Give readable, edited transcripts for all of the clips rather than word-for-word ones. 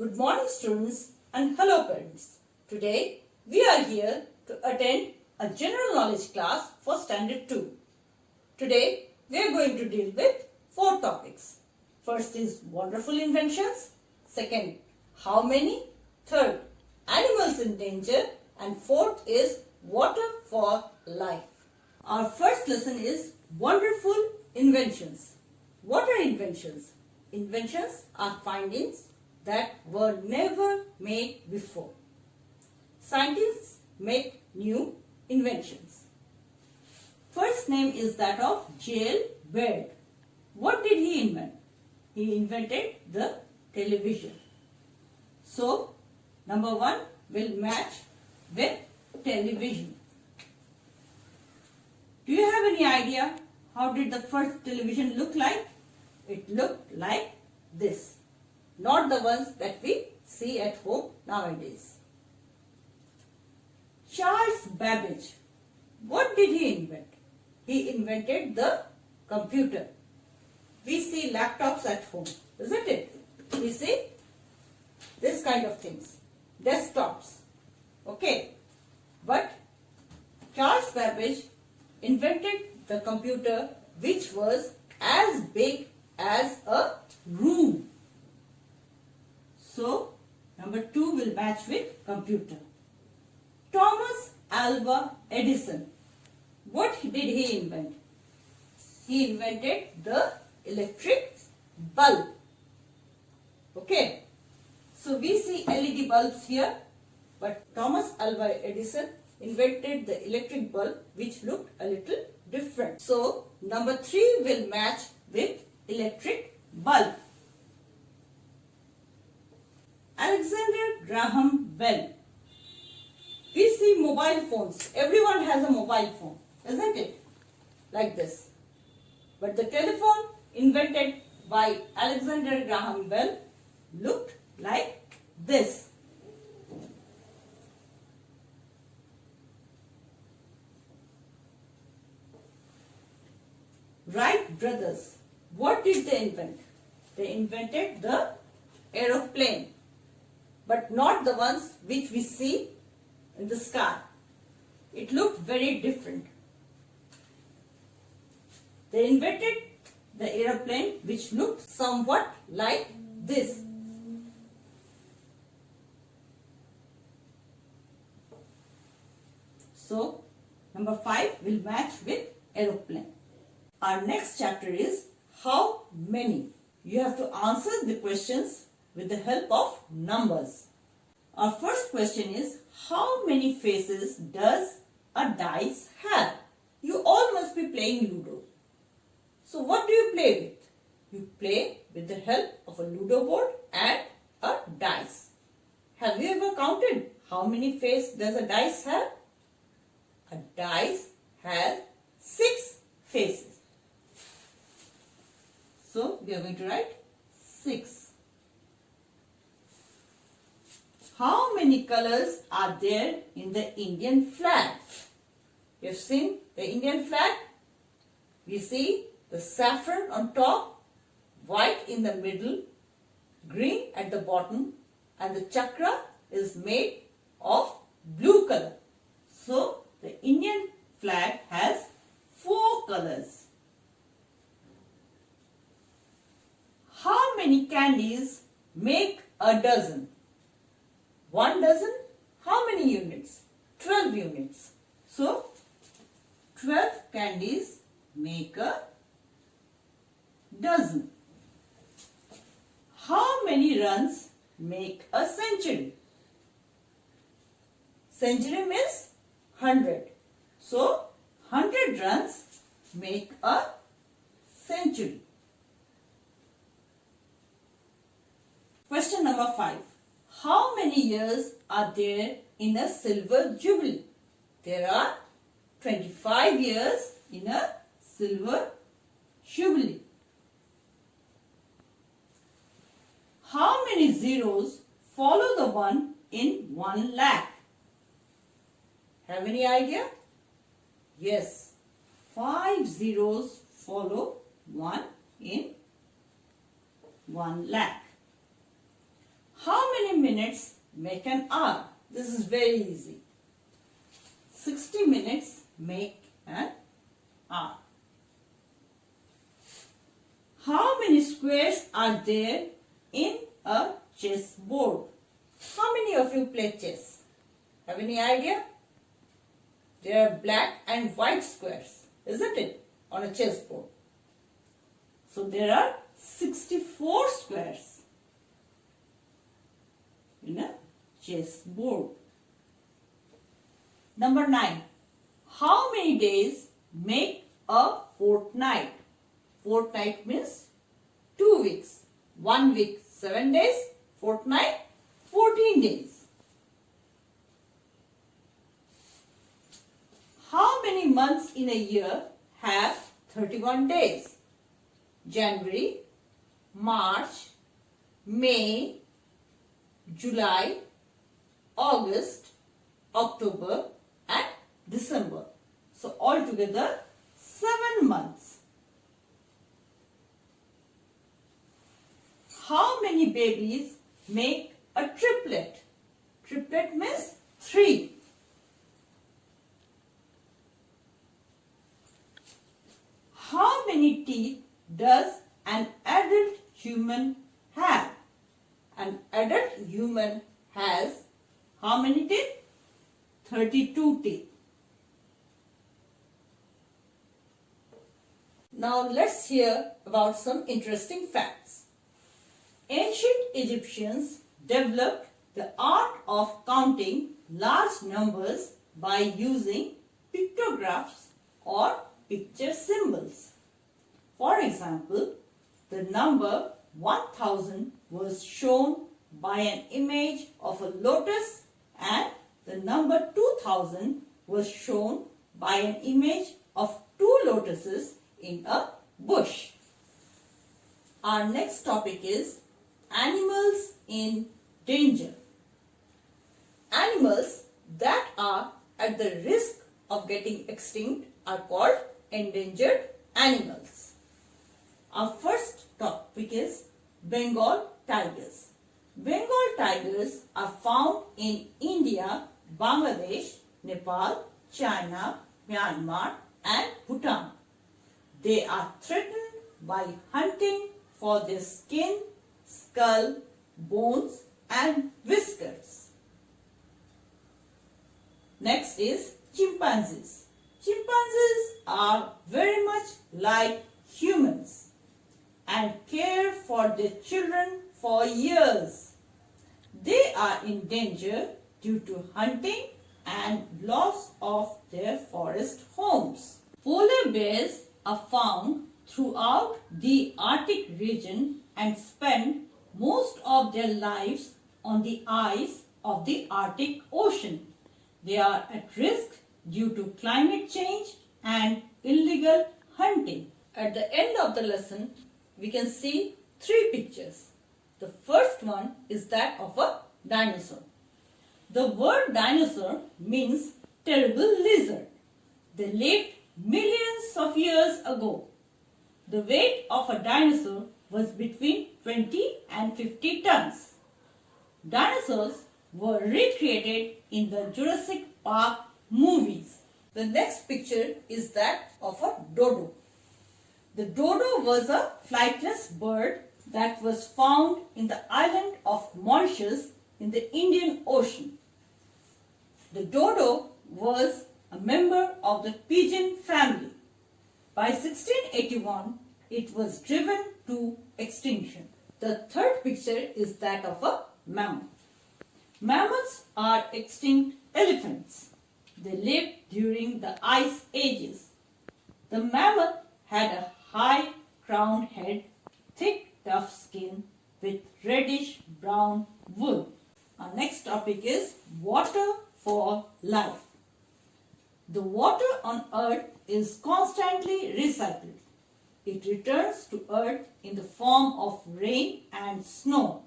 Good morning students and hello parents. Today we are here to attend a general knowledge class for standard 2. Today we are going to deal with 4 topics. First is wonderful inventions. Second, how many. Third, animals in danger. And fourth is water for life. Our first lesson is wonderful inventions. What are inventions? Inventions are findings that were never made before. Scientists make new inventions. First name is that of J.L. Baird. What did he invent? He invented the television. So, number 1 will match with television. Do you have any idea how did the first television look like? It looked like this. Not the ones that we see at home nowadays. Charles Babbage. What did he invent? He invented the computer. We see laptops at home, isn't it? We see this kind of things. Desktops. Okay. But Charles Babbage invented the computer which was as big as a room. So, number 2 will match with computer. Thomas Alva Edison. What did he invent? He invented the electric bulb. Okay. So, we see LED bulbs here. But Thomas Alva Edison invented the electric bulb which looked a little different. So, number 3 will match with electric bulb. Alexander Graham Bell. We see mobile phones. Everyone has a mobile phone, isn't it? Like this. But the telephone invented by Alexander Graham Bell looked like this. Wright brothers. What did they invent? They invented the aeroplane. But not the ones which we see in the sky. It looked very different. They invented the aeroplane which looked somewhat like this. So, number 5 will match with aeroplane. Our next chapter is how many. You have to answer the questions with the help of numbers. Our first question is, how many faces does a dice have? You all must be playing Ludo. So what do you play with? You play with the help of a Ludo board and a dice. Have you ever counted how many faces does a dice have? A dice has 6 faces. So we are going to write 6. How many colors are there in the Indian flag? You have seen the Indian flag. We see the saffron on top, white in the middle, green at the bottom, and the chakra is made of blue color. So, the Indian flag has 4 colors. How many candies make a dozen? 1 dozen, how many units? 12 units. So, 12 candies make a dozen. How many runs make a century? Century means 100. So, 100 runs make a century. Question number 5. How many years are there in a silver jubilee? There are 25 years in a silver jubilee. How many zeros follow the 1 in 1 lakh? Have any idea? Yes, 5 zeros follow 1 in 1 lakh. How minutes make an hour. This is very easy. 60 minutes make an hour. How many squares are there in a chess board? How many of you play chess? Have any idea? There are black and white squares, isn't it, on a chess board? So there are 64 squares in a chess board. Number 9. How many days make a fortnight? Fortnight means 2 weeks. 1 week 7 days, fortnight 14 days. How many months in a year have 31 days? January, March, May, July, August, October and December. So altogether 7 months. How many babies make a triplet? Triplet means 3. How many teeth does an adult human have? An adult human has how many teeth? 32 teeth. Now let's hear about some interesting facts. Ancient Egyptians developed the art of counting large numbers by using pictographs or picture symbols. For example, the number 1000 was shown by an image of a lotus and the number 2000 was shown by an image of 2 lotuses in a bush. Our next topic is animals in danger. Animals that are at the risk of getting extinct are called endangered animals. Our first topic is Bengal tigers. Bengal tigers are found in India, Bangladesh, Nepal, China, Myanmar and Bhutan. They are threatened by hunting for their skin, skull, bones and whiskers. Next is chimpanzees. Chimpanzees are very much like humans and care for their children for years. They are in danger due to hunting and loss of their forest homes. Polar bears are found throughout the Arctic region and spend most of their lives on the ice of the Arctic Ocean. They are at risk due to climate change and illegal hunting. At the end of the lesson, we can see 3 pictures. The first one is that of a dinosaur. The word dinosaur means terrible lizard. They lived millions of years ago. The weight of a dinosaur was between 20 and 50 tons. Dinosaurs were recreated in the Jurassic Park movies. The next picture is that of a dodo. The dodo was a flightless bird that was found in the island of Mauritius in the Indian Ocean. The dodo was a member of the pigeon family. By 1681, it was driven to extinction. The third picture is that of a mammoth. Mammoths are extinct elephants. They lived during the ice ages. The mammoth had a high crowned head, thick tough skin with reddish brown wool. Our next topic is water for life. The water on earth is constantly recycled. It returns to earth in the form of rain and snow.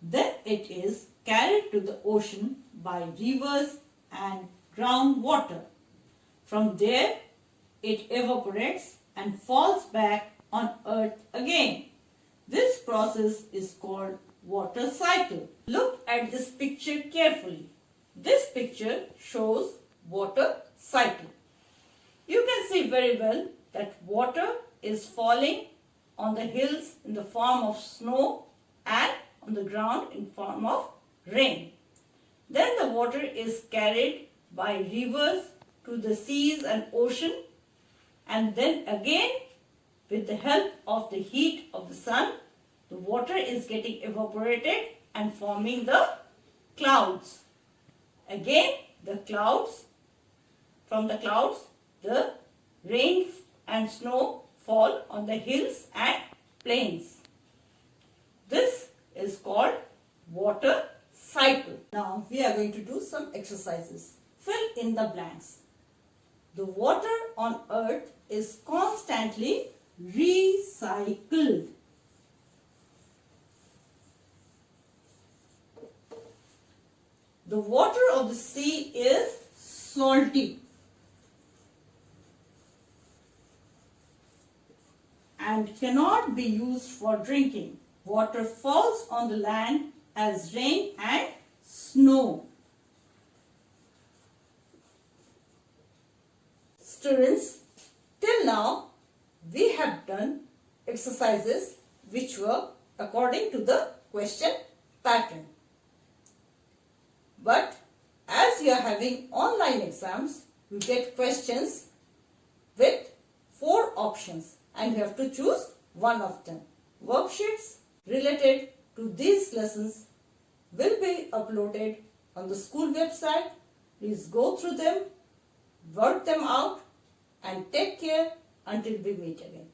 Then it is carried to the ocean by rivers and groundwater. From there, it evaporates and falls back on earth again. This process is called water cycle. Look at at this picture carefully. This picture shows water cycle. You can see very well that water is falling on the hills in the form of snow and on the ground in form of rain. Then the water is carried by rivers to the seas and ocean, and then again with the help of the heat of the sun, the water is getting evaporated and forming the clouds. Again the clouds, from the clouds the rain and snow fall on the hills and plains. This is called water cycle. Now we are going to do some exercises. Fill in the blanks. The water on earth is constantly recycled. The water of the sea is salty and cannot be used for drinking. Water falls on the land as rain and snow. Students, till now we have done exercises which were according to the question pattern. But as you are having online exams, you get questions with 4 options and you have to choose one of them. Worksheets related to these lessons will be uploaded on the school website. Please go through them, work them out, and take care until we meet again.